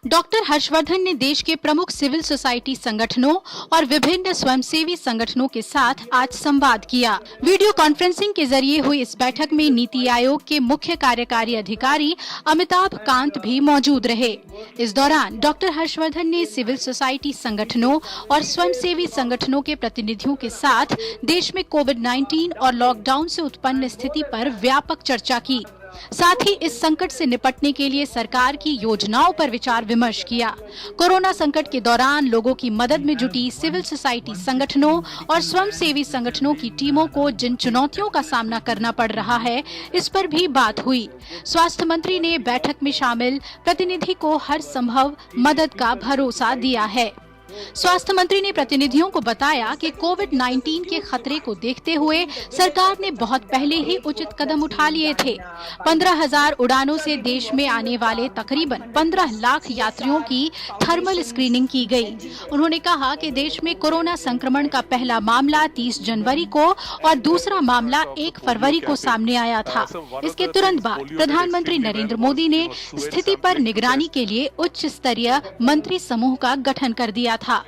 Doctor Harshvardhan ने देश के प्रमुख सिविल सोसाइटी संगठनों और विभिन्न स्वयंसेवी संगठनों के साथ आज संवाद किया। वीडियो कॉन्फ्रेंसिंग के जरिए हुई इस बैठक में नीति आयोग के मुख्य कार्यकारी अधिकारी अमिताभ कांत भी मौजूद रहे। इस दौरान डॉक्टर हर्षवर्धन ने सिविल सोसाइटी संगठनों और स्वयंसेवी संगठनों के प्रतिनिधियों के साथ देश में कोविड-19 और लॉकडाउन से उत्पन्न स्थिति पर व्यापक चर्चा की। साथ ही इस संकट से निपटने के लिए सरकार की योजनाओं पर विचार विमर्श किया। कोरोना संकट के दौरान लोगों की मदद में जुटी सिविल सोसाइटी संगठनों और स्वयंसेवी संगठनों की टीमों को जिन चुनौतियों का सामना करना पड़ रहा है, इस पर भी बात हुई। स्वास्थ्य मंत्री ने बैठक में शामिल प्रतिनिधि को हर संभव मदद का भरोसा दिया है। स्वास्थ्य मंत्री ने प्रतिनिधियों को बताया कि कोविड-19 के खतरे को देखते हुए सरकार ने बहुत पहले ही उचित कदम उठा लिए थे। 15,000 उड़ानों से देश में आने वाले तकरीबन 15 लाख यात्रियों की थर्मल स्क्रीनिंग की गई। उन्होंने कहा कि देश में कोरोना संक्रमण का पहला मामला 30 जनवरी को और दूसरा मामला 1 फरवरी को सामने आया था। इसके तुरंत बाद प्रधानमंत्री नरेंद्र मोदी ने स्थिति पर निगरानी के लिए उच्च स्तरीय मंत्री समूह का गठन कर दिया था।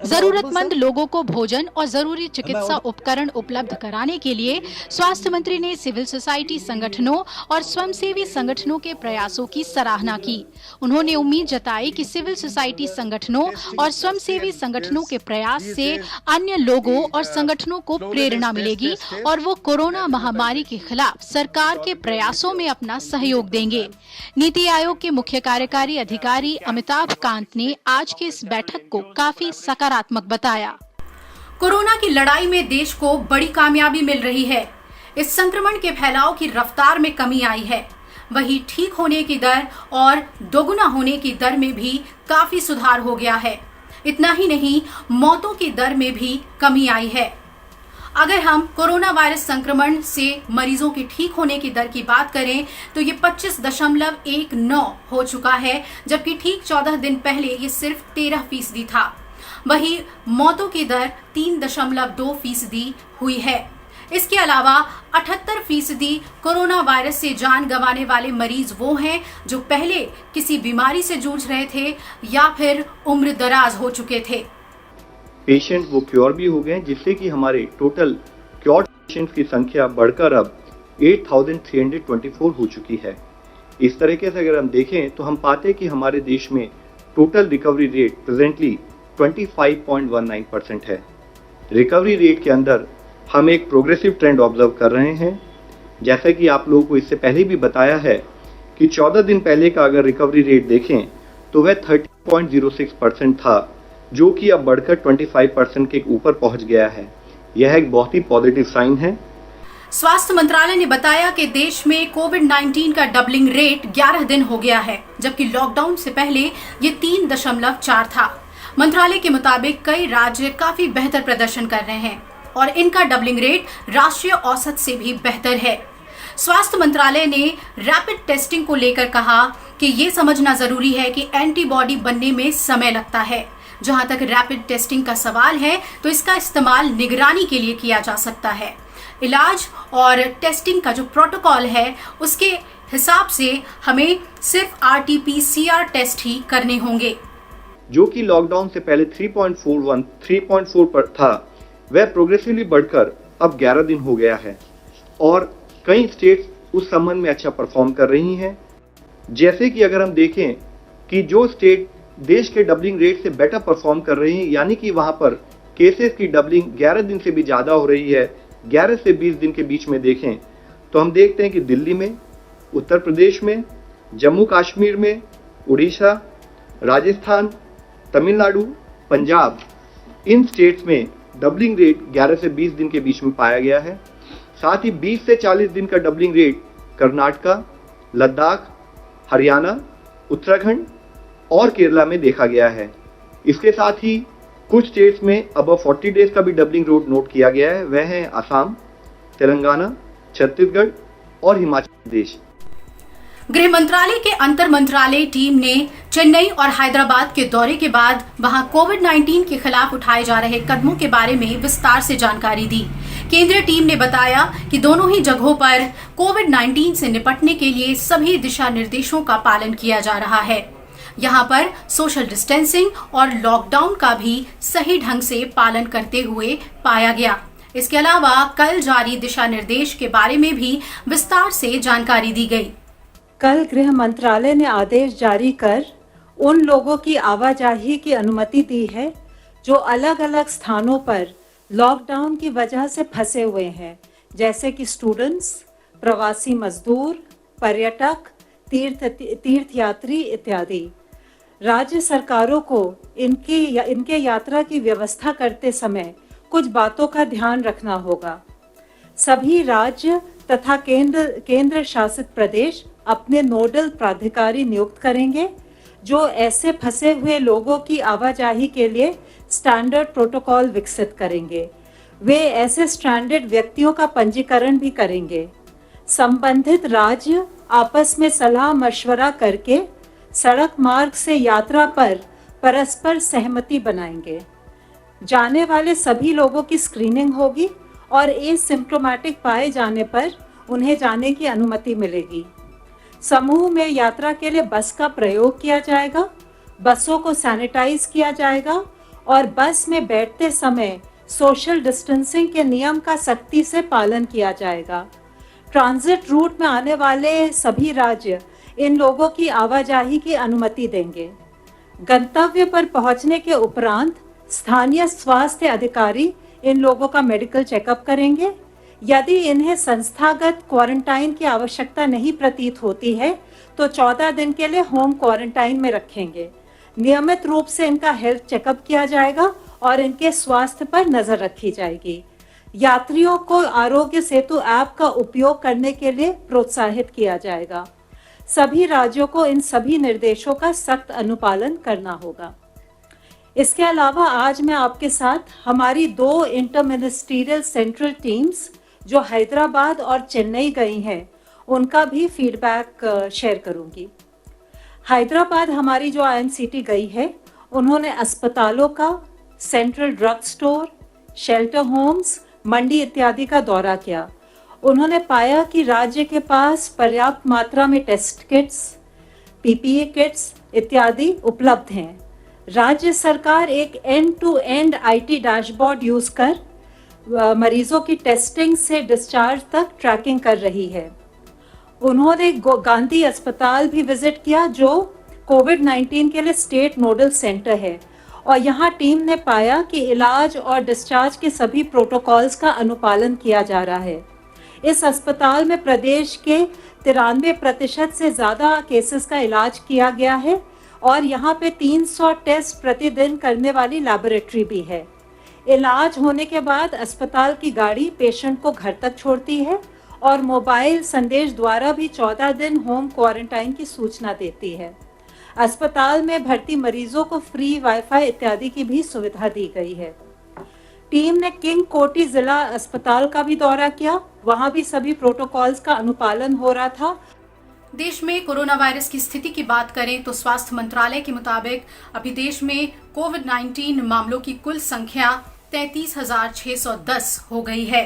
जरूरतमंद लोगों को भोजन और जरूरी चिकित्सा उपकरण उपलब्ध कराने के लिए स्वास्थ्य मंत्री ने सिविल सोसाइटी संगठनों और स्वयंसेवी संगठनों के प्रयासों की सराहना की। उन्होंने उम्मीद जताई कि सिविल सोसाइटी संगठनों और स्वयंसेवी संगठनों के प्रयास से अन्य लोगों और संगठनों को प्रेरणा मिलेगी और वो कोरोना महामारी के खिलाफ सरकार के प्रयासों में अपना सहयोग देंगे। नीति आयोग के मुख्य कार्यकारी अधिकारी अमिताभ कांत ने आज की इस बैठक को काफी सकारात्मक बताया। कोरोना की लड़ाई में देश को बड़ी कामयाबी मिल रही है। इस संक्रमण के फैलाव की रफ्तार में कमी आई है। वहीं ठीक होने की दर और दोगुना होने की दर में भी काफी सुधार हो गया है। इतना ही नहीं, मौतों की दर में भी कमी आई है। अगर हम कोरोना वायरस संक्रमण से मरीजों के ठीक होने की दर की बात करें तो ये 25.19 हो चुका है, जबकि ठीक 14 दिन पहले ये सिर्फ 13% था। वहीं मौतों की दर 3.2% हुई है। इसके अलावा 78% कोरोना वायरस से जान गंवाने वाले मरीज वो हैं जो पहले किसी बीमारी से जूझ रहे थे या फिर उम्र दराज हो चुके थे। पेशेंट वो क्योर भी हो गए, जिससे कि हमारे टोटल क्योर्ड पेशेंट्स की संख्या बढ़कर अब 8,324 हो चुकी है। इस तरीके से अगर हम देखें तो हम पाते हैं कि हमारे देश में टोटल रिकवरी रेट प्रेजेंटली 25.19% है। रिकवरी रेट के अंदर हम एक प्रोग्रेसिव ट्रेंड ऑब्जर्व कर रहे हैं। जैसा कि आप लोगों को इससे पहले भी बताया है कि 14 दिन पहले का अगर रिकवरी रेट देखें तो वह 30.06% था, जो कि अब बढ़कर 25% के ऊपर पहुंच गया है। यह एक बहुत ही पॉजिटिव साइन है। स्वास्थ्य मंत्रालय ने बताया कि देश में कोविड-19 का डबलिंग रेट 11 दिन हो गया है, जबकि लॉकडाउन से पहले ये 3.4 था। मंत्रालय के मुताबिक कई राज्य काफी बेहतर प्रदर्शन कर रहे हैं और इनका डबलिंग रेट राष्ट्रीय औसत से भी बेहतर है। स्वास्थ्य मंत्रालय ने रैपिड टेस्टिंग को लेकर कहा कि ये समझना जरूरी है कि एंटीबॉडी बनने में समय लगता है। जहां तक रैपिड टेस्टिंग का सवाल है तो इसका इस्तेमाल निगरानी के लिए किया जा सकता है। इलाज और टेस्टिंग का जो प्रोटोकॉल है उसके हिसाब से हमें सिर्फ RT-PCR टेस्ट ही करने होंगे। जो कि लॉकडाउन से पहले 3.4 पर था, वह प्रोग्रेसिवली बढ़कर अब 11 दिन हो गया है और कई स्टेट्स उस संबंध में अच्छा परफॉर्म कर रही हैं। जैसे कि अगर हम देखें कि जो स्टेट देश के डबलिंग रेट से बेटर परफॉर्म कर रही हैं, यानी कि वहां पर केसेस की डबलिंग 11 दिन से भी ज़्यादा हो रही है, 11 से 20 दिन के बीच में देखें तो हम देखते हैं कि दिल्ली में, उत्तर प्रदेश में, जम्मू कश्मीर में, उड़ीसा, राजस्थान, तमिलनाडु, पंजाब, इन स्टेट्स में डबलिंग रेट 11 से 20 दिन के बीच में पाया गया है। साथ ही 20 से 40 दिन का डबलिंग रेट कर्नाटका, लद्दाख, हरियाणा, उत्तराखंड और केरला में देखा गया है। इसके साथ ही कुछ स्टेट्स में अब 40 डेज का भी डबलिंग रेट नोट किया गया है। वह है असम, तेलंगाना, छत्तीसगढ़ और हिमाचल प्रदेश। गृह मंत्रालय के अंतर मंत्रालय टीम ने चेन्नई और हैदराबाद के दौरे के बाद वहां कोविड-19 के खिलाफ उठाए जा रहे कदमों के बारे में विस्तार से जानकारी दी। केंद्रीय टीम ने बताया कि दोनों ही जगहों पर कोविड-19 से निपटने के लिए सभी दिशा निर्देशों का पालन किया जा रहा है। यहाँ पर सोशल डिस्टेंसिंग और लॉकडाउन का भी सही ढंग से पालन करते हुए पाया गया। इसके अलावा कल जारी दिशा निर्देश के बारे में भी विस्तार से जानकारी दी गई। कल गृह मंत्रालय ने आदेश जारी कर उन लोगों की आवाजाही की अनुमति दी है जो अलग अलग स्थानों पर लॉकडाउन की वजह से फंसे हुए हैं, जैसे कि स्टूडेंट्स, प्रवासी मजदूर, पर्यटक, तीर्थयात्री इत्यादि। राज्य सरकारों को इनके यात्रा की व्यवस्था करते समय कुछ बातों का ध्यान रखना होगा। सभी राज्य तथा केंद्र शासित प्रदेश अपने नोडल प्राधिकारी नियुक्त करेंगे जो ऐसे फंसे हुए लोगों की आवाजाही के लिए स्टैंडर्ड प्रोटोकॉल विकसित करेंगे। वे ऐसे स्ट्रैंडेड व्यक्तियों का पंजीकरण भी करेंगे। संबंधित राज्य आपस में सलाह मशवरा करके सड़क मार्ग से यात्रा पर परस्पर सहमति बनाएंगे। जाने वाले सभी लोगों की स्क्रीनिंग होगी और एसिम्प्टोमेटिक पाए जाने पर उन्हें जाने की अनुमति मिलेगी। समूह में यात्रा के लिए बस का प्रयोग किया जाएगा। बसों को सैनिटाइज किया जाएगा और बस में बैठते समय सोशल डिस्टेंसिंग के नियम का सख्ती से पालन किया जाएगा। ट्रांजिट रूट में आने वाले सभी राज्य इन लोगों की आवाजाही की अनुमति देंगे। गंतव्य पर पहुंचने के उपरांत स्थानीय स्वास्थ्य अधिकारी इन लोगों का मेडिकल चेकअप करेंगे। यदि इन्हें संस्थागत क्वारंटाइन की आवश्यकता नहीं प्रतीत होती है तो 14 दिन के लिए होम क्वारंटाइन में रखेंगे। नियमित रूप से इनका हेल्थ चेकअप किया जाएगा और इनके स्वास्थ्य पर नजर रखी जाएगी। यात्रियों को आरोग्य सेतु ऐप का उपयोग करने के लिए प्रोत्साहित किया जाएगा। सभी राज्यों को इन सभी निर्देशों का सख्त अनुपालन करना होगा। इसके अलावा आज मैं आपके साथ हमारी 2 इंटरमिनिस्ट्रियल सेंट्रल टीम्स जो हैदराबाद और चेन्नई गई हैं उनका भी फीडबैक शेयर करूंगी। हैदराबाद हमारी जो INCT गई है उन्होंने अस्पतालों का, central drug store, shelter homes, मंडी इत्यादि का दौरा किया। उन्होंने पाया कि राज्य के पास पर्याप्त मात्रा में टेस्ट किट्स, PPE किट्स इत्यादि उपलब्ध हैं। राज्य सरकार एक end to end IT dashboard use कर मरीजों की टेस्टिंग से डिस्चार्ज तक ट्रैकिंग कर रही है। उन्होंने गांधी अस्पताल भी विजिट किया जो कोविड-19 के लिए स्टेट नोडल सेंटर है और यहाँ टीम ने पाया कि इलाज और डिस्चार्ज के सभी प्रोटोकॉल्स का अनुपालन किया जा रहा है। इस अस्पताल में प्रदेश के 93% से ज़्यादा केसेस का इलाज किया गया है और यहाँ पे 300 टेस्ट प्रतिदिन करने वाली लैबोरेटरी भी है। इलाज होने के बाद अस्पताल की गाड़ी पेशेंट को घर तक छोड़ती है और मोबाइल संदेश द्वारा भी 14 दिन होम क्वारंटाइन की सूचना देती है। अस्पताल में भर्ती मरीजों को फ्री वाईफाई इत्यादि की भी सुविधा दी गई है। टीम ने किंग कोटी जिला अस्पताल का भी दौरा किया, वहां भी सभी प्रोटोकॉल्स का अनुपालन हो रहा था। देश में कोरोना वायरस की स्थिति की बात करें तो स्वास्थ्य मंत्रालय के मुताबिक अभी देश में कोविड-19 मामलों की कुल संख्या 33,610 हो गई है।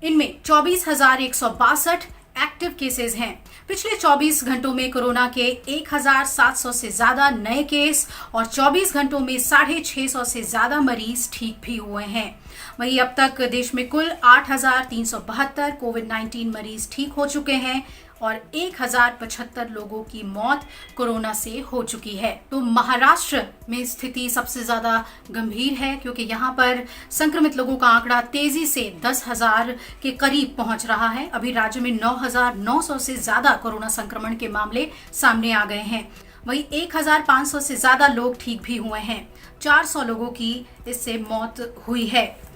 इनमें 24,162 एक्टिव केसेस हैं। पिछले 24 घंटों में कोरोना के 1,700 से ज्यादा नए केस और 24 घंटों में 650 से ज्यादा मरीज ठीक भी हुए हैं। वहीं अब तक देश में कुल 8,372 कोविड-19 मरीज ठीक हो चुके हैं और 1,075 लोगों की मौत कोरोना से हो चुकी है। तो महाराष्ट्र में स्थिति सबसे ज्यादा गंभीर है क्योंकि यहाँ पर संक्रमित लोगों का आंकड़ा तेजी से 10,000 के करीब पहुंच रहा है। अभी राज्य में 9,900 से ज्यादा कोरोना संक्रमण के मामले सामने आ गए हैं। वहीं 1,500 से ज्यादा लोग ठीक भी हुए हैं। 400 लोगों की इससे मौत हुई है।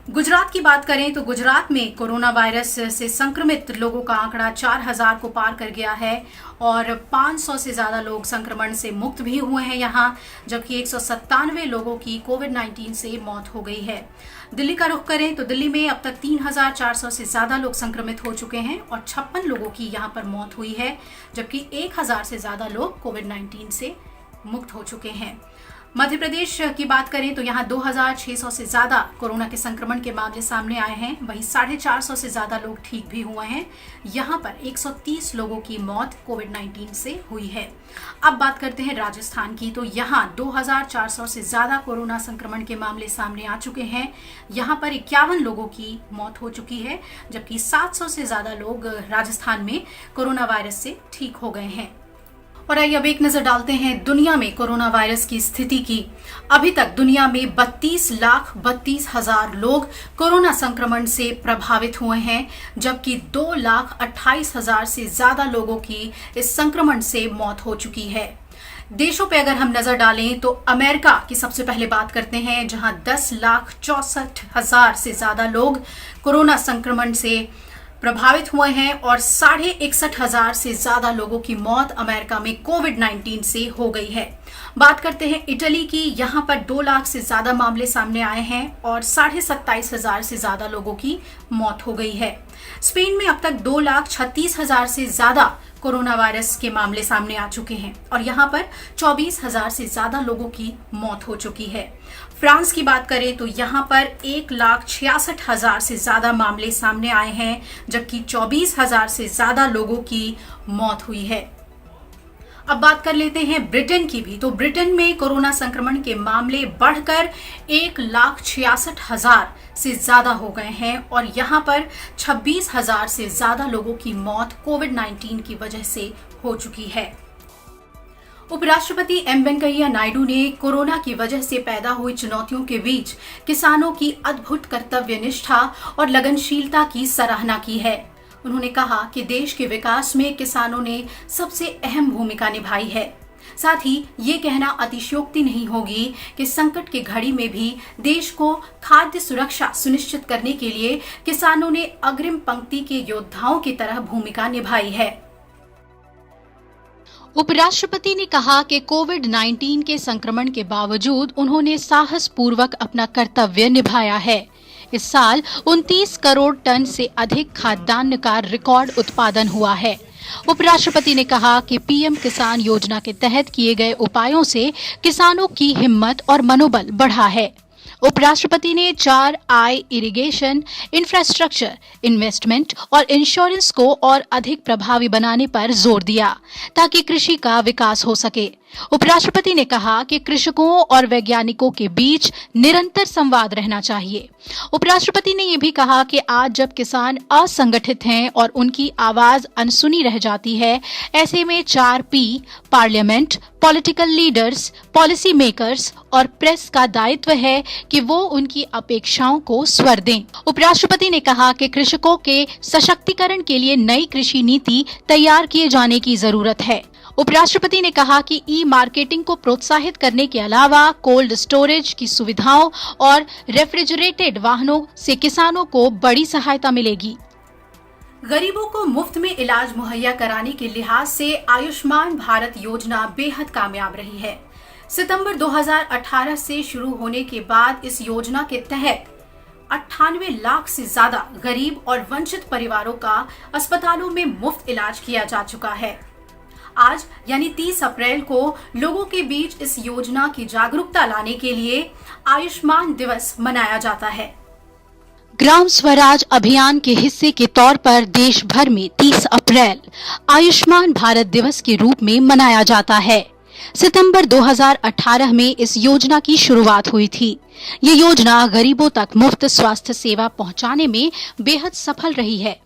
गुजरात की बात करें तो गुजरात में कोरोना वायरस से संक्रमित लोगों का आंकड़ा 4,000 को पार कर गया है और 500 से ज्यादा लोग संक्रमण से मुक्त भी हुए हैं यहाँ, जबकि 197 लोगों की कोविड-19 से मौत हो गई है। दिल्ली का रुख करें तो दिल्ली में अब तक 3,400 से ज्यादा लोग संक्रमित हो चुके हैं और 56 लोगों की यहाँ पर मौत हुई है, जबकि 1,000 से ज्यादा लोग कोविड-19 से मुक्त हो चुके हैं। मध्य प्रदेश की बात करें तो यहाँ 2600 से ज्यादा कोरोना के संक्रमण के मामले सामने आए हैं। वहीं 450 से ज्यादा लोग ठीक भी हुए हैं। यहाँ पर 130 लोगों की मौत कोविड-19 से हुई है। अब बात करते हैं राजस्थान की, तो यहाँ 2400 से ज्यादा कोरोना संक्रमण के मामले सामने आ चुके हैं। यहाँ पर 51 लोगों की मौत हो चुकी है, जबकि 700 से ज्यादा लोग राजस्थान में कोरोना वायरस से ठीक हो गए हैं। और आइए अब एक नजर डालते हैं दुनिया में कोरोना वायरस की स्थिति की। अभी तक दुनिया में 32,32,000 लोग कोरोना संक्रमण से प्रभावित हुए हैं, जबकि 2,28,000 से ज्यादा लोगों की इस संक्रमण से मौत हो चुकी है। देशों पे अगर हम नजर डालें तो अमेरिका की सबसे पहले बात करते हैं, जहां 10,64,000 से ज्यादा लोग कोरोना संक्रमण से प्रभावित हुए हैं और 61,500 से ज्यादा लोगों की मौत अमेरिका में कोविड-19 से हो गई है। बात करते हैं इटली की, यहाँ पर 2 लाख से ज्यादा मामले सामने आए हैं और 27,500 से ज्यादा लोगों की मौत हो गई है। स्पेन में अब तक 2,36,000 से ज्यादा कोरोना वायरस के मामले सामने आ चुके हैं और यहाँ पर 24,000 से ज्यादा लोगों की मौत हो चुकी है। फ्रांस की बात करें तो यहाँ पर 1,66,000 से ज्यादा मामले सामने आए हैं, जबकि 24,000 से ज्यादा लोगों की मौत हुई है। अब बात कर लेते हैं ब्रिटेन की भी, तो ब्रिटेन में कोरोना संक्रमण के मामले बढ़कर 1,66,000 से ज्यादा हो गए हैं और यहाँ पर 26,000 से ज्यादा लोगों की मौत कोविड-19 की वजह से हो चुकी है। उपराष्ट्रपति एम वेंकैया नायडू ने कोरोना की वजह से पैदा हुई चुनौतियों के बीच किसानों की अद्भुत कर्तव्य निष्ठा और लगनशीलता की सराहना की है। उन्होंने कहा कि देश के विकास में किसानों ने सबसे अहम भूमिका निभाई है। साथ ही ये कहना अतिशयोक्ति नहीं होगी कि संकट की घड़ी में भी देश को खाद्य सुरक्षा सुनिश्चित करने के लिए किसानों ने अग्रिम पंक्ति के योद्धाओं की तरह भूमिका निभाई है। उपराष्ट्रपति ने कहा कि कोविड-19 के संक्रमण के बावजूद उन्होंने साहस पूर्वक अपना कर्तव्य निभाया है। इस साल 29 करोड़ टन से अधिक खाद्यान्न का रिकॉर्ड उत्पादन हुआ है। उपराष्ट्रपति ने कहा कि पीएम किसान योजना के तहत किए गए उपायों से किसानों की हिम्मत और मनोबल बढ़ा है। उपराष्ट्रपति ने 4 आय इरिगेशन, इंफ्रास्ट्रक्चर, इन्वेस्टमेंट और इंश्योरेंस को और अधिक प्रभावी बनाने पर जोर दिया ताकि कृषि का विकास हो सके। उपराष्ट्रपति ने कहा कि कृषकों और वैज्ञानिकों के बीच निरंतर संवाद रहना चाहिए। उपराष्ट्रपति ने यह भी कहा कि आज जब किसान असंगठित हैं और उनकी आवाज अनसुनी रह जाती है, ऐसे में 4P parliament, political leaders, policy makers और प्रेस का दायित्व है कि वो उनकी अपेक्षाओं को स्वर दें। उपराष्ट्रपति ने कहा कि कृषकों के सशक्तिकरण के लिए नई कृषि नीति तैयार किए जाने की जरूरत है। उपराष्ट्रपति ने कहा कि ई मार्केटिंग को प्रोत्साहित करने के अलावा कोल्ड स्टोरेज की सुविधाओं और रेफ्रिजरेटेड वाहनों से किसानों को बड़ी सहायता मिलेगी। गरीबों को मुफ्त में इलाज मुहैया कराने के लिहाज से आयुष्मान भारत योजना बेहद कामयाब रही है। सितंबर 2018 से शुरू होने के बाद इस योजना के तहत 98 लाख से ज्यादा गरीब और वंचित परिवारों का अस्पतालों में मुफ्त इलाज किया जा चुका है। आज यानी 30 अप्रैल को लोगों के बीच इस योजना की जागरूकता लाने के लिए आयुष्मान दिवस मनाया जाता है। ग्राम स्वराज अभियान के हिस्से के तौर पर देश भर में 30 अप्रैल आयुष्मान भारत दिवस के रूप में मनाया जाता है। सितंबर 2018 में इस योजना की शुरुआत हुई थी। ये योजना गरीबों तक मुफ्त स्वास्थ्य सेवा पहुंचाने में बेहद सफल रही है।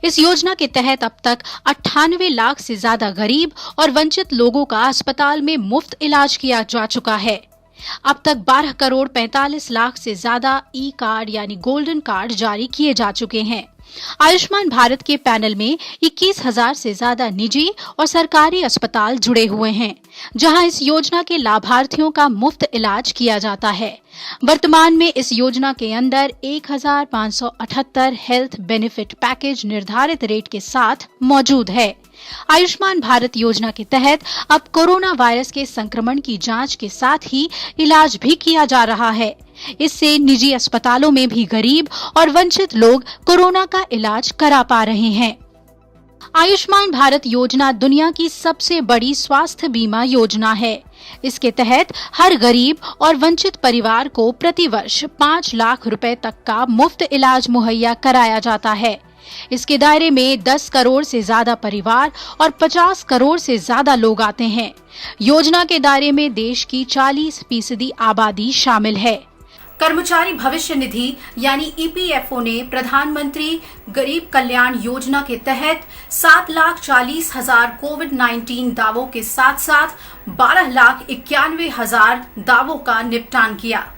इस योजना के तहत अब तक 98 लाख से ज्यादा गरीब और वंचित लोगों का अस्पताल में मुफ्त इलाज किया जा चुका है। अब तक 12 करोड़ 45 लाख से ज्यादा ई कार्ड यानी गोल्डन कार्ड जारी किए जा चुके हैं। आयुष्मान भारत के पैनल में 21,000 से ज्यादा निजी और सरकारी अस्पताल जुड़े हुए हैं, जहां इस योजना के लाभार्थियों का मुफ्त इलाज किया जाता है। वर्तमान में इस योजना के अंदर 1,578 हेल्थ बेनिफिट पैकेज निर्धारित रेट के साथ मौजूद है। आयुष्मान भारत योजना के तहत अब कोरोना वायरस के संक्रमण की जांच के साथ ही इलाज भी किया जा रहा है। इससे निजी अस्पतालों में भी गरीब और वंचित लोग कोरोना का इलाज करा पा रहे हैं। आयुष्मान भारत योजना दुनिया की सबसे बड़ी स्वास्थ्य बीमा योजना है। इसके तहत हर गरीब और वंचित परिवार को प्रतिवर्ष 5 लाख रुपए तक का मुफ्त इलाज मुहैया कराया जाता है। इसके दायरे में 10 करोड़ से ज्यादा परिवार और 50 करोड़ से ज्यादा लोग आते हैं। योजना के दायरे में देश की 40% आबादी शामिल है। कर्मचारी भविष्य निधि यानी ईपीएफओ ने प्रधानमंत्री गरीब कल्याण योजना के तहत 7,40,000 कोविड-19 दावों के साथ साथ 12,91,000 दावों का निपटान किया।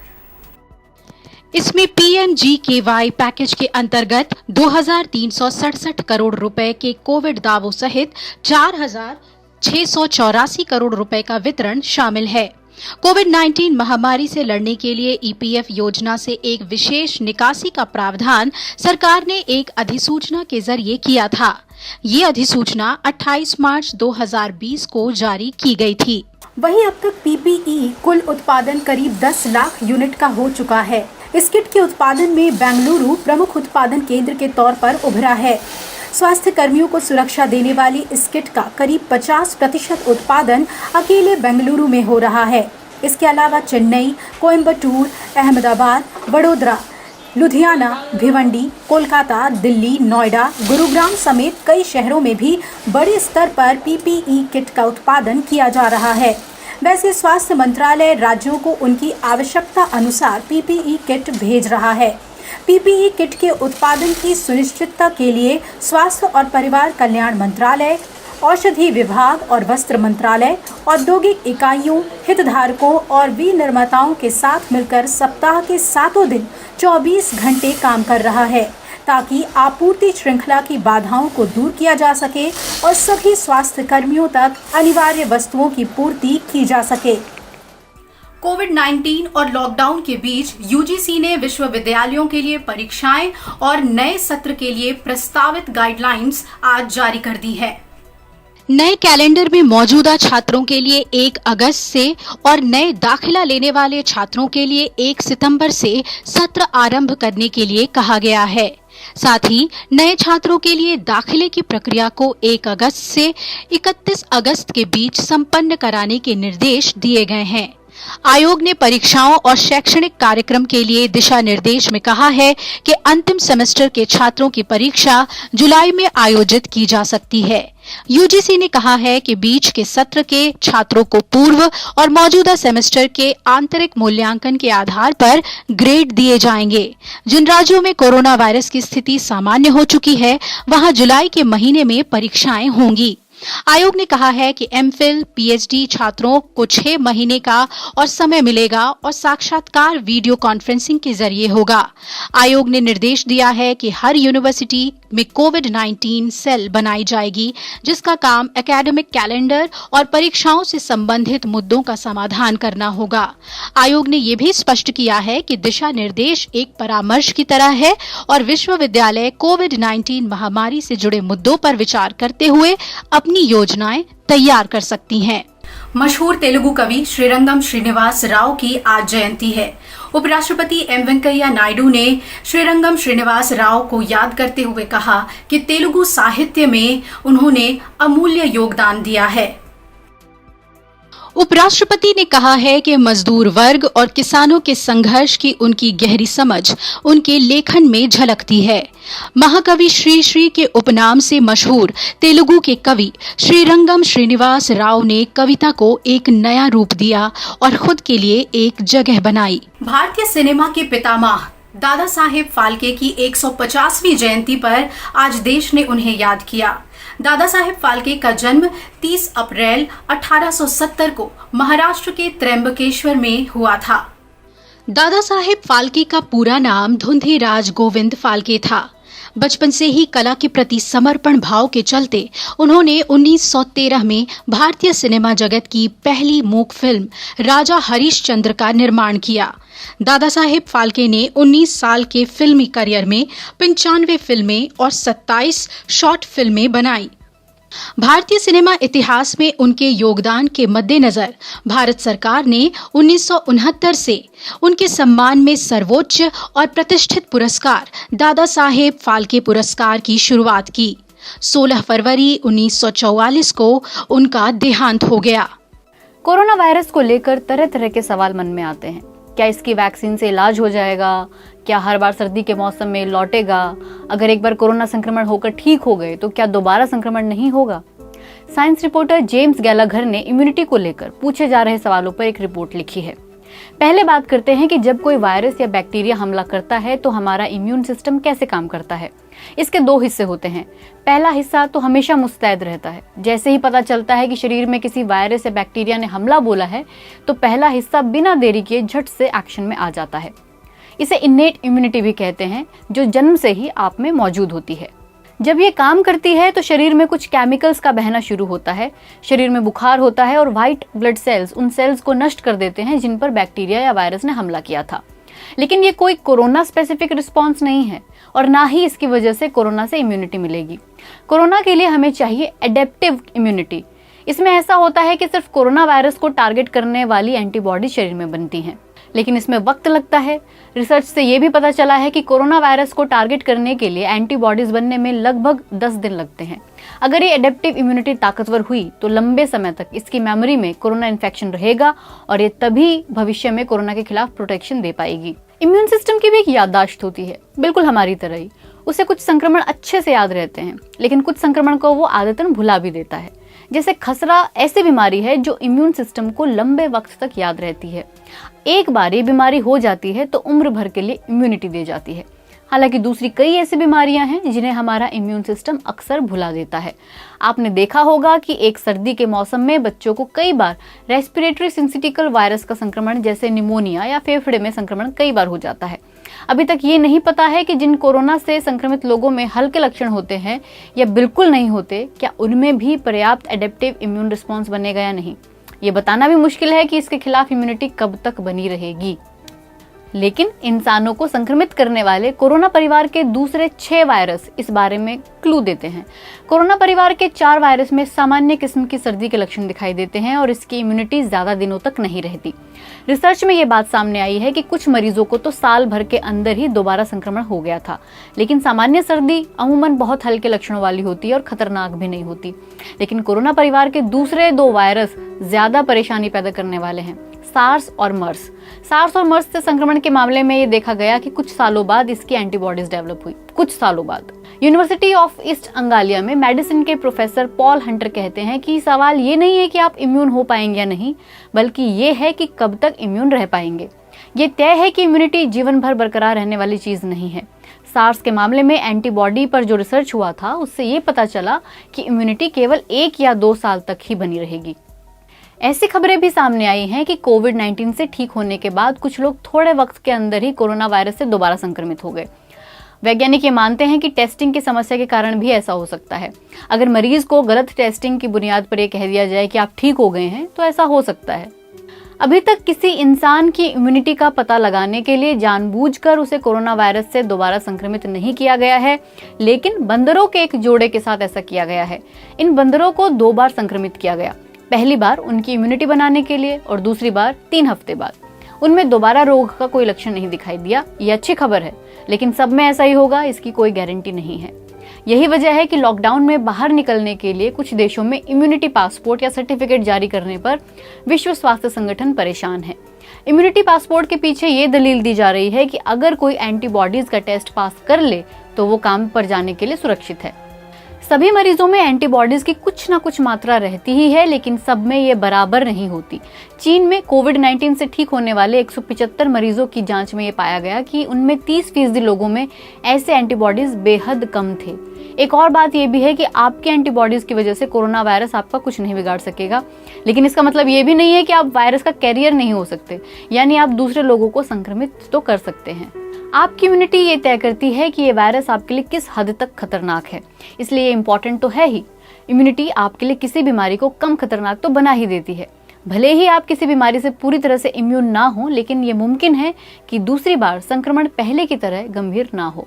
इसमें पीएमजीकेवाई पैकेज के अंतर्गत 2,367 करोड़ रुपए के कोविड दावों सहित 4,684 करोड़ रुपए का वितरण शामिल है। कोविड-19 महामारी से लड़ने के लिए ईपीएफ योजना से एक विशेष निकासी का प्रावधान सरकार ने एक अधिसूचना के जरिए किया था। ये अधिसूचना 28 मार्च 2020 को जारी की गई थी। वहीं अब तक पीपीई कुल उत्पादन करीब 10 लाख यूनिट का हो चुका है। इस किट के उत्पादन में बेंगलुरु प्रमुख उत्पादन केंद्र के तौर पर उभरा है। स्वास्थ्य कर्मियों को सुरक्षा देने वाली इस किट का करीब 50% उत्पादन अकेले बेंगलुरु में हो रहा है। इसके अलावा चेन्नई, कोयम्बटूर, अहमदाबाद, वडोदरा, लुधियाना, भिवंडी, कोलकाता, दिल्ली, नोएडा, गुरुग्राम समेत कई शहरों में भी बड़े स्तर पर पीपीई किट का उत्पादन किया जा रहा है। वैसे स्वास्थ्य मंत्रालय राज्यों को उनकी आवश्यकता अनुसार पीपीई किट भेज रहा है। पीपीई किट के उत्पादन की सुनिश्चितता के लिए स्वास्थ्य और परिवार कल्याण मंत्रालय, औषधि विभाग और वस्त्र मंत्रालय, औद्योगिक इकाइयों, हितधारकों और विनिर्माताओं के साथ मिलकर सप्ताह के 7 दिन 24 घंटे काम कर रहा है, ताकि आपूर्ति श्रृंखला की बाधाओं को दूर किया जा सके और सभी स्वास्थ्य कर्मियों तक अनिवार्य वस्तुओं की पूर्ति की जा सके। कोविड-19 और लॉकडाउन के बीच यूजीसी ने विश्वविद्यालयों के लिए परीक्षाएं और नए सत्र के लिए प्रस्तावित गाइडलाइंस आज जारी कर दी है। नए कैलेंडर में मौजूदा छात्रों के लिए 1 अगस्त से और नए दाखिला लेने वाले छात्रों के लिए 1 सितंबर से सत्र आरंभ करने के लिए कहा गया है। साथ ही नए छात्रों के लिए दाखिले की प्रक्रिया को 1 अगस्त से 31 अगस्त के बीच संपन्न कराने के निर्देश दिए गए हैं। आयोग ने परीक्षाओं और शैक्षणिक कार्यक्रम के लिए दिशा निर्देश में कहा है कि अंतिम सेमेस्टर के छात्रों की परीक्षा जुलाई में आयोजित की जा सकती है। यूजीसी ने कहा है कि बीच के सत्र के छात्रों को पूर्व और मौजूदा सेमेस्टर के आंतरिक मूल्यांकन के आधार पर ग्रेड दिए जाएंगे। जिन राज्यों में कोरोना वायरस की स्थिति सामान्य हो चुकी है, वहां जुलाई के महीने में परीक्षाएं होंगी। आयोग ने कहा है कि एमफिल, पीएचडी छात्रों को 6 महीने का और समय मिलेगा और साक्षात्कार वीडियो कॉन्फ्रेंसिंग के जरिए होगा। आयोग ने निर्देश दिया है कि हर यूनिवर्सिटी में कोविड-19 सेल बनाई जाएगी, जिसका काम एकेडमिक कैलेंडर और परीक्षाओं से संबंधित मुद्दों का समाधान करना होगा। आयोग ने यह भी स्पष्ट किया है कि दिशा निर्देश एक परामर्श की तरह है और विश्वविद्यालय कोविड-19 महामारी से जुड़े मुद्दों पर विचार करते हुए अपनी योजनाएं तैयार कर सकती हैं। मशहूर तेलुगु कवि श्रीरंगम श्रीनिवास राव की आज जयंती है। उपराष्ट्रपति एम वेंकैया नायडू ने श्रीरंगम श्रीनिवास राव को याद करते हुए कहा कि तेलुगु साहित्य में उन्होंने अमूल्य योगदान दिया है। उपराष्ट्रपति ने कहा है कि मजदूर वर्ग और किसानों के संघर्ष की उनकी गहरी समझ उनके लेखन में झलकती है। महाकवि श्री श्री के उपनाम से मशहूर तेलुगु के कवि श्रीरंगम श्रीनिवास राव ने कविता को एक नया रूप दिया और खुद के लिए एक जगह बनाई। भारतीय सिनेमा के पितामह दादा साहेब फाल्के की 150वीं जयंती पर आज देश ने उन्हें याद किया। दादा साहेब फाल्के का जन्म 30 अप्रैल 1870 को महाराष्ट्र के त्र्यंबकेश्वर में हुआ था। दादा साहेब फाल्के का पूरा नाम धुंधीराज गोविंद फाल्के था। बचपन से ही कला के प्रति समर्पण भाव के चलते उन्होंने 1913 में भारतीय सिनेमा जगत की पहली मूक फिल्म राजा हरिश्चंद्र का निर्माण किया। दादा साहेब फाल्के ने 19 साल के फिल्मी करियर में 95 फिल्में और 27 शॉर्ट फिल्में बनाई। भारतीय सिनेमा इतिहास में उनके योगदान के मद्देनजर भारत सरकार ने 1969 से उनके सम्मान में सर्वोच्च और प्रतिष्ठित पुरस्कार दादा साहेब फाल्के पुरस्कार की शुरुआत की। 16 फरवरी 1944 को उनका देहांत हो गया। कोरोना वायरस को लेकर तरह तरह के सवाल मन में आते हैं। क्या इसकी वैक्सीन से इलाज हो जाएगा? क्या हर बार सर्दी के मौसम में लौटेगा? अगर एक बार कोरोना संक्रमण होकर ठीक हो गए तो क्या दोबारा संक्रमण नहीं होगा? साइंस रिपोर्टर जेम्स गैलाघर ने इम्यूनिटी को लेकर पूछे जा रहे सवालों पर एक रिपोर्ट लिखी है। पहले बात करते हैं कि जब कोई वायरस या बैक्टीरिया हमला करता है तो हमारा इम्यून सिस्टम कैसे काम करता है। इसके दो हिस्से होते हैं। पहला हिस्सा तो हमेशा मुस्तैद रहता है। जैसे ही पता चलता है कि शरीर में किसी वायरस या बैक्टीरिया ने हमला बोला है तो पहला हिस्सा बिना देरी किए झट से एक्शन में आ जाता है। इसे इन्नेट इम्यूनिटी भी कहते हैं, जो जन्म से ही आप में मौजूद होती है। जब ये काम करती है तो शरीर में कुछ केमिकल्स का बहना शुरू होता है, शरीर में बुखार होता है और व्हाइट ब्लड सेल्स उन सेल्स को नष्ट कर देते हैं जिन पर बैक्टीरिया या वायरस ने हमला किया था। लेकिन ये कोई कोरोना स्पेसिफिक रिस्पॉन्स नहीं है और ना ही इसकी वजह से कोरोना से इम्यूनिटी मिलेगी। कोरोना के लिए हमें चाहिए एडेप्टिव इम्यूनिटी। इसमें ऐसा होता है कि सिर्फ कोरोना वायरस को टारगेट करने वाली एंटीबॉडी शरीर में बनती हैं, लेकिन इसमें वक्त लगता है। रिसर्च से ये भी पता चला है कि कोरोना वायरस को टारगेट करने के लिए एंटीबॉडीज बनने में लगभग 10 दिन लगते हैं। अगर ये एडेप्टिव इम्यूनिटी ताकतवर हुई तो लंबे समय तक इसकी मेमोरी में कोरोना इन्फेक्शन रहेगा और ये तभी भविष्य में कोरोना के खिलाफ प्रोटेक्शन दे पाएगी। इम्यून सिस्टम की भी एक याददाश्त होती है, बिल्कुल हमारी तरह ही। उसे कुछ संक्रमण अच्छे से याद रहते हैं, लेकिन कुछ संक्रमण को वो आदतन भुला भी देता है। जैसे खसरा ऐसी बीमारी है जो इम्यून सिस्टम को लंबे वक्त तक याद रहती है। एक बार ये बीमारी हो जाती है तो उम्र भर के लिए इम्यूनिटी दे जाती है। हालांकि दूसरी कई ऐसी बीमारियां हैं जिन्हें हमारा इम्यून सिस्टम अक्सर भुला देता है। आपने देखा होगा कि एक सर्दी के मौसम में बच्चों को कई बार रेस्पिरेटरी सिंसिटिकल वायरस का संक्रमण जैसे निमोनिया या फेफड़े में संक्रमण कई बार हो जाता है। अभी तक ये नहीं पता है कि जिन कोरोना से संक्रमित लोगों में हल्के लक्षण होते हैं या बिल्कुल नहीं होते, क्या उनमें भी पर्याप्त एडेप्टिव इम्यून रिस्पॉन्स बनेगा या नहीं। ये बताना भी मुश्किल है कि इसके खिलाफ इम्यूनिटी कब तक बनी रहेगी। लेकिन इंसानों को संक्रमित करने वाले कोरोना परिवार के दूसरे 6 वायरस इस बारे में क्लू देते हैं। कोरोना परिवार के 4 वायरस में सामान्य किस्म की सर्दी के लक्षण दिखाई देते हैं और इसकी इम्यूनिटी ज्यादा दिनों तक नहीं रहती। रिसर्च में ये बात सामने आई है कि कुछ मरीजों को तो साल भर के अंदर ही दोबारा संक्रमण हो गया था। लेकिन सामान्य सर्दी अमूमन बहुत हल्के लक्षणों वाली होती है और खतरनाक भी नहीं होती। लेकिन कोरोना परिवार के दूसरे 2 वायरस ज्यादा परेशानी पैदा करने वाले हैं, सार्स और मर्स। सार्स और मर्स से संक्रमण के मामले में ये देखा गया कि कुछ सालों बाद इसकी एंटीबॉडीज डेवलप हुई। कुछ सालों बाद यूनिवर्सिटी ऑफ ईस्ट अंगालिया में मेडिसिन के प्रोफेसर पॉल हंटर कहते हैं कि सवाल ये नहीं है कि आप इम्यून हो पाएंगे या नहीं, बल्कि ये है कि कब तक इम्यून रह पाएंगे। ये तय है कि इम्यूनिटी जीवन भर बरकरार रहने वाली चीज नहीं है। सार्स के मामले में एंटीबॉडी पर जो रिसर्च हुआ था उससे ये पता चला कि इम्यूनिटी केवल 1 या 2 साल तक ही बनी रहेगी। ऐसी खबरें भी सामने आई हैं कि कोविड-19 से ठीक होने के बाद कुछ लोग थोड़े वक्त के अंदर ही कोरोना वायरस से दोबारा संक्रमित हो गए। वैज्ञानिक ये मानते हैं कि टेस्टिंग की समस्या के कारण भी ऐसा हो सकता है। अगर मरीज को गलत टेस्टिंग की बुनियाद पर यह कह दिया जाए कि आप ठीक हो गए हैं तो ऐसा हो सकता है। अभी तक किसी इंसान की इम्यूनिटी का पता लगाने के लिए जानबूझकर उसे कोरोना वायरस से दोबारा संक्रमित नहीं किया गया है, लेकिन बंदरों के एक जोड़े के साथ ऐसा किया गया है। इन बंदरों को 2 बार संक्रमित किया गया। पहली बार उनकी इम्यूनिटी बनाने के लिए और दूसरी बार 3 हफ्ते बाद। उनमें दोबारा रोग का कोई लक्षण नहीं दिखाई दिया। ये अच्छी खबर है, लेकिन सब में ऐसा ही होगा इसकी कोई गारंटी नहीं है। यही वजह है कि लॉकडाउन में बाहर निकलने के लिए कुछ देशों में इम्यूनिटी पासपोर्ट या सर्टिफिकेट जारी करने पर विश्व स्वास्थ्य संगठन परेशान है। इम्यूनिटी पासपोर्ट के पीछे ये दलील दी जा रही है कि अगर कोई एंटीबॉडीज का टेस्ट पास कर ले तो वो काम पर जाने के लिए सुरक्षित है। सभी मरीजों में एंटीबॉडीज की कुछ ना कुछ मात्रा रहती ही है, लेकिन सब में ये बराबर नहीं होती। चीन में कोविड-19 से ठीक होने वाले 175 मरीजों की जांच में ये पाया गया कि उनमें 30% लोगों में ऐसे एंटीबॉडीज बेहद कम थे। एक और बात ये भी है कि आपके एंटीबॉडीज की वजह से कोरोना वायरस आपका कुछ नहीं बिगाड़ सकेगा, लेकिन इसका मतलब ये भी नहीं है कि आप वायरस का कैरियर नहीं हो सकते, यानी आप दूसरे लोगों को संक्रमित तो कर सकते हैं। आपकी इम्यूनिटी ये तय करती है कि ये वायरस आपके लिए किस हद तक खतरनाक है, इसलिए ये इम्पोर्टेंट तो है ही। इम्यूनिटी आपके लिए किसी बीमारी को कम खतरनाक तो बना ही देती है। भले ही आप किसी बीमारी से पूरी तरह से इम्यून ना हो, लेकिन ये मुमकिन है कि दूसरी बार संक्रमण पहले की तरह गंभीर ना हो।